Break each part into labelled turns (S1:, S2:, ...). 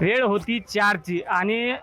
S1: वेळ होती 4ची आणि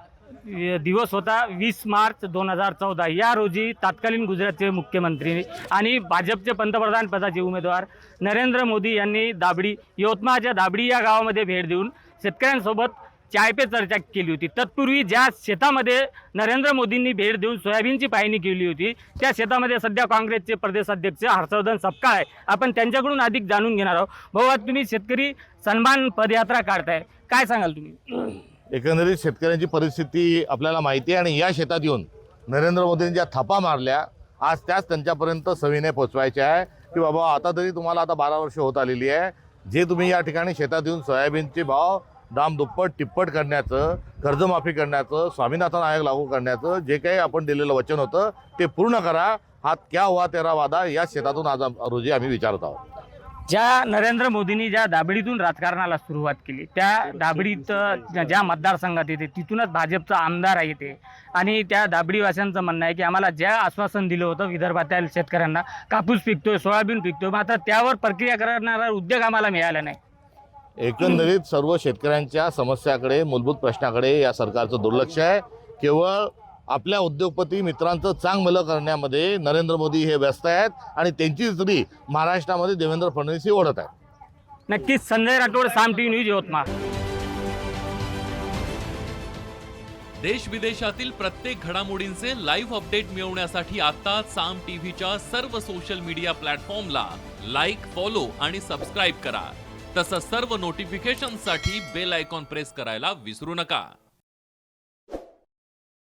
S1: दिवस होता 20 मार्च 2014 या रोजी तत्कालीन गुजरातचे मुख्यमंत्री आणि भाजपचे पंतप्रधान पदाचे उमेदवार नरेंद्र मोदी यांनी यवतमाळच्या दाबडी या गावामध्ये भेट देऊन शेतकऱ्यांसोबत चाय पे चर्चा केली होती। तत्पूर्वी ज्या शेतामध्ये नरेंद्र मोदींनी भेट देऊन सोयाबीनची पाहणी केली होती त्या शेतामध्ये सध्या काँग्रेसचे प्रदेशाध्यक्ष हर्षवर्धन सपकाळ आहे। आपण त्यांच्याकडून अधिक जाणून घेणार आहोत। भाऊ, आज तुम्ही शेतकरी सन्मान पदयात्रा काढताय, काय सांगाल तुम्ही?
S2: एकंदरीत शेतकऱ्यांची परिस्थिती आपल्याला माहिती आहे आणि या शेतात येऊन नरेंद्र मोदींनी ज्या थापा मारल्या आज त्याच त्यांच्यापर्यंत सविनय पोचवायच्या आहे की बाबा आता तरी तुम्हाला आता 12 वर्ष होत आलेली आहे, जे तुम्ही या ठिकाणी शेतात येऊन सोयाबीनचे भाव दाम दुप्पट तिप्पट करण्याचं, कर्जमाफी करण्याचं, स्वामीनाथन आयोग लागू करण्याचं जे काही आपण दिलेलं वचन होतं ते पूर्ण करा। हा क्या हुआ तेरा वादा या शेतातून आज रोजी आम्ही विचारत आहोत।
S1: ज्या नरेंद्र मोदींनी ज्या दाबडीतून राजकारणाला सुरुवात केली त्या दाबडीत ज्या मतदारसंघात येते तिथूनच भाजपचा आमदार आहे ते आणि त्या दाबडीवासियांचं म्हणणं आहे की आम्हाला ज्या आश्वासन दिलं होतं विदर्भातील शेतकऱ्यांना कापूस पिकतोय, सोयाबीन पिकतोय, मात्र त्यावर प्रक्रिया करणारा उद्योग आम्हाला मिळाला नाही।
S2: एकंदरीत सर्व शेतकऱ्यांच्या समस्याकडे, मूलभूत प्रश्नाकडे या सरकारचं दुर्लक्ष आहे। केवळ आपल्या उद्योगपती मित्रांचं चांगभलं करण्यामध्ये नरेंद्र मोदी हे व्यस्त आहेत आणि त्यांची स्त्री महाराष्ट्रामध्ये देवेंद्र फडणवीस ही ओढत आहेत।
S1: नक्कीच। संजय राठोड, साम टीव्ही न्यूज, यवतमाळ।
S3: देश विदेशातील प्रत्येक घडामोडींचे लाईव्ह अपडेट मिळवण्यासाठी आता साम टीव्हीच्या सर्व सोशल मीडिया प्लॅटफॉर्मला लाईक, फॉलो आणि सबस्क्राईब करा। तसंच सर्व नोटिफिकेशनसाठी बेल आयकॉन प्रेस करायला विसरू नका।